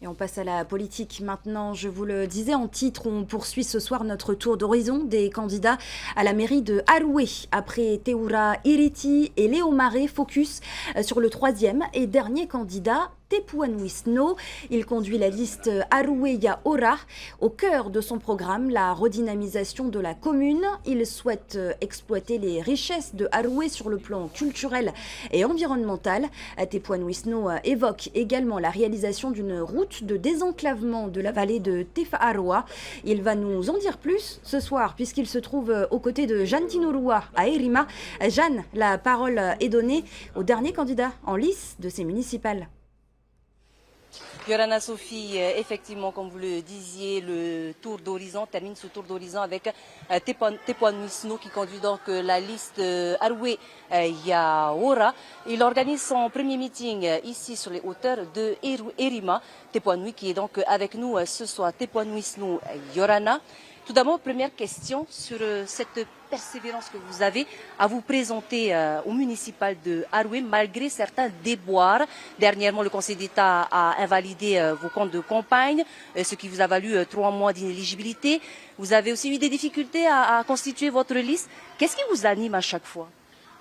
Et on passe à la politique maintenant. Je vous le disais en titre, on poursuit ce soir notre tour d'horizon des candidats à la mairie de Aroué. Après Teoura Iriti et Léo Maré, focus sur le troisième et dernier candidat, Tepuan Wisno. Il conduit la liste Aroué-Ya Ora. Au cœur de son programme, la redynamisation de la commune. Il souhaite exploiter les richesses de Aroué sur le plan culturel et environnemental. Tepuan Wisno évoque également la réalisation d'une route de désenclavement de la vallée de Tefa-Aroa. Il va nous en dire plus ce soir puisqu'il se trouve aux côtés de Jeanne Tinourua à Erima. Jeanne, la parole est donnée au dernier candidat en lice de ces municipales. Yorana Sophie, effectivement, comme vous le disiez, le tour d'horizon termine ce tour d'horizon avec Tepuan Wisno qui conduit donc la liste Aroué Yaora. Il organise son premier meeting ici sur les hauteurs de Erima. Tepuan qui est donc avec nous ce soir. Tepuan Wisno Yorana. Tout d'abord, première question sur cette persévérance que vous avez à vous présenter au municipal de Aroué malgré certains déboires. Dernièrement, le Conseil d'État a invalidé vos comptes de campagne, ce qui vous a valu 3 mois d'inéligibilité. Vous avez aussi eu des difficultés à constituer votre liste. Qu'est-ce qui vous anime à chaque fois?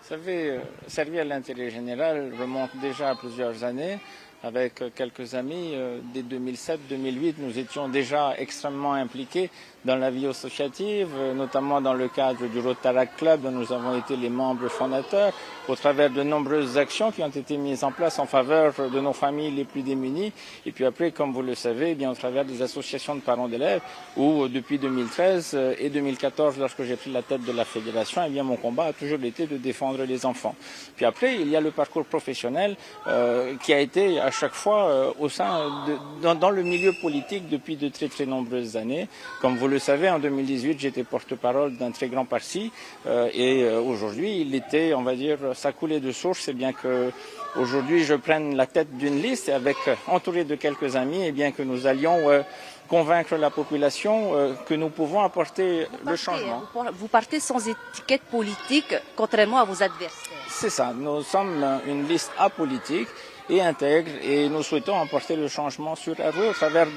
Vous savez, servir l'intérêt général remonte déjà à plusieurs années. Avec quelques amis, dès 2007-2008, nous étions déjà extrêmement impliqués dans la vie associative, notamment dans le cadre du Rotaract Club dont nous avons été les membres fondateurs, au travers de nombreuses actions qui ont été mises en place en faveur de nos familles les plus démunies. Et puis après, comme vous le savez, eh bien, au travers des associations de parents d'élèves, où depuis 2013 et 2014, lorsque j'ai pris la tête de la fédération, eh bien, mon combat a toujours été de défendre les enfants. Puis après, il y a le parcours professionnel qui a été à chaque fois dans le milieu politique depuis de très très nombreuses années. Comme vous le savez, en 2018, j'étais porte-parole d'un très grand parti et aujourd'hui, il était, on va dire, ça coulait de source, c'est bien que aujourd'hui je prenne la tête d'une liste avec entouré de quelques amis et bien que nous allions convaincre la population que nous pouvons apporter le changement. Vous partez sans étiquette politique, contrairement à vos adversaires. C'est ça, nous sommes une liste apolitique et intègre et nous souhaitons apporter le changement sur Aroué au travers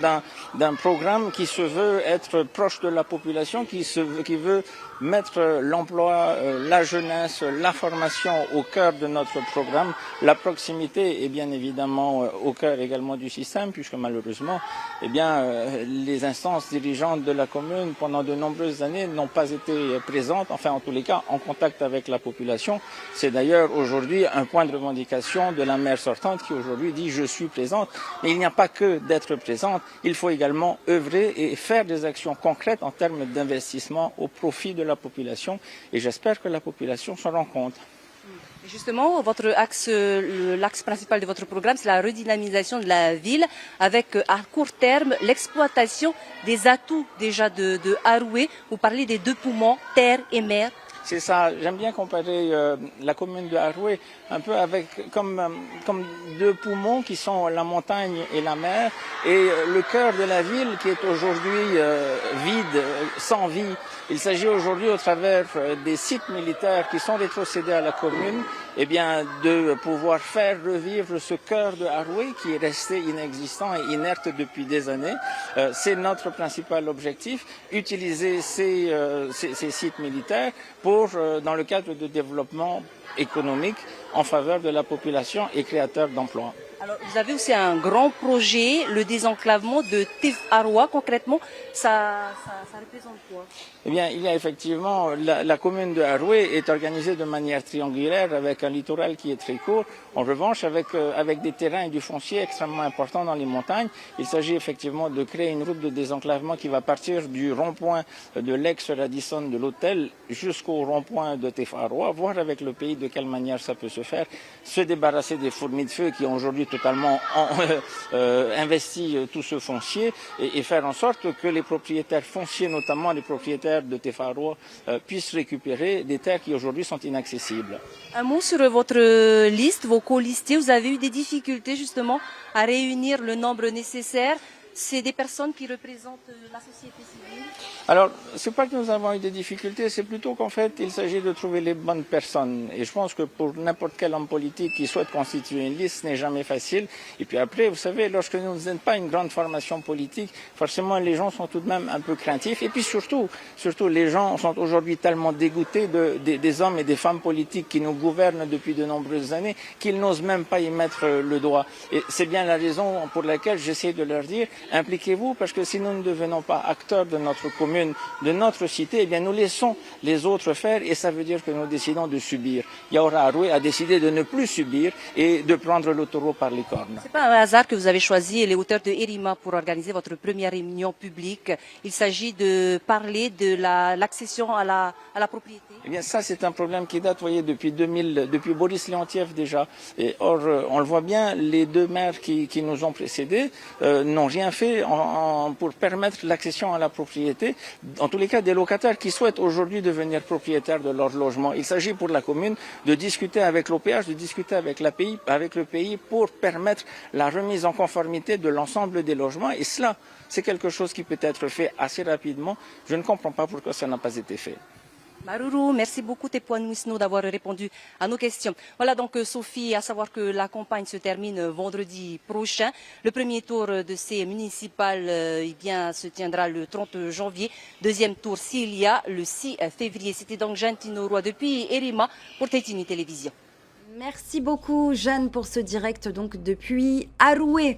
d'un programme qui se veut être proche de la population, qui veut mettre l'emploi, la jeunesse, la formation au cœur de notre programme, la proximité est bien évidemment au cœur également du système puisque malheureusement eh bien, les instances dirigeantes de la commune pendant de nombreuses années n'ont pas été présentes, enfin en tous les cas en contact avec la population. C'est d'ailleurs aujourd'hui un point de revendication de la maire sortante qui aujourd'hui dit je suis présente, mais il n'y a pas que d'être présente, il faut également œuvrer et faire des actions concrètes en termes d'investissement au profit de la population et j'espère que la population s'en rend compte. Justement, l'axe principal de votre programme, c'est la redynamisation de la ville avec à court terme l'exploitation des atouts déjà de Aroué. Vous parlez des 2 poumons, terre et mer. C'est ça, j'aime bien comparer la commune de Aroué un peu avec comme 2 poumons qui sont la montagne et la mer et le cœur de la ville qui est aujourd'hui vide, sans vie. Il s'agit aujourd'hui au travers des sites militaires qui sont rétrocédés à la commune eh bien, de pouvoir faire revivre ce cœur de Aroué qui est resté inexistant et inerte depuis des années. C'est notre principal objectif, utiliser ces sites militaires pour, dans le cadre de développement économique en faveur de la population et créateur d'emplois. Alors, vous avez aussi un grand projet, le désenclavement de Tefa-Aroa. Concrètement, ça représente quoi? Eh bien, il y a effectivement, la commune de Aroué est organisée de manière triangulaire avec un littoral qui est très court. En revanche, avec des terrains et du foncier extrêmement importants dans les montagnes, il s'agit effectivement de créer une route de désenclavement qui va partir du rond-point de l'ex-Radisson de l'hôtel jusqu'au rond-point de Tefa-Aroa, voir avec le pays de quelle manière ça peut se faire, se débarrasser des fourmis de feu qui ont aujourd'hui totalement investi tout ce foncier et faire en sorte que les propriétaires fonciers, notamment les propriétaires de Tefa-Aroa, puissent récupérer des terres qui aujourd'hui sont inaccessibles. Un mot sur votre liste, vos co-listés. Vous avez eu des difficultés justement à réunir le nombre nécessaire. c'est des personnes qui représentent la société civile. Alors, c'est pas que nous avons eu des difficultés, c'est plutôt qu'en fait, il s'agit de trouver les bonnes personnes. Et je pense que pour n'importe quel homme politique qui souhaite constituer une liste, ce n'est jamais facile. Et puis après, vous savez, lorsque nous n'avons pas une grande formation politique, forcément, les gens sont tout de même un peu craintifs. Et puis surtout, les gens sont aujourd'hui tellement dégoûtés des hommes et des femmes politiques qui nous gouvernent depuis de nombreuses années qu'ils n'osent même pas y mettre le doigt. Et c'est bien la raison pour laquelle j'essaie de leur dire, impliquez-vous, parce que si nous ne devenons pas acteurs de notre commune, de notre cité, eh bien nous laissons les autres faire et ça veut dire que nous décidons de subir. Yaoura Aroué a décidé de ne plus subir et de prendre le taureau par les cornes. C'est pas un hasard que vous avez choisi les hauteurs de Erima pour organiser votre première réunion publique. Il s'agit de parler de l'accession à la propriété. Eh bien ça c'est un problème qui date, voyez, depuis Boris Leontiev déjà. Et or, on le voit bien, les deux maires qui nous ont précédés n'ont rien fait pour permettre l'accession à la propriété. En tous les cas, des locataires qui souhaitent aujourd'hui devenir propriétaires de leur logement. Il s'agit pour la commune de discuter avec l'OPH, de discuter avec le pays pour permettre la remise en conformité de l'ensemble des logements. Et cela, c'est quelque chose qui peut être fait assez rapidement. Je ne comprends pas pourquoi ça n'a pas été fait. Maruru, merci beaucoup Tepouane Wisno d'avoir répondu à nos questions. Voilà donc Sophie, à savoir que la campagne se termine vendredi prochain. Le premier tour de ces municipales eh bien, se tiendra le 30 janvier. Deuxième tour s'il y a le 6 février. C'était donc Jeanne Tinoroy depuis Erima pour Tétini Télévision. Merci beaucoup Jeanne pour ce direct donc depuis Aroué.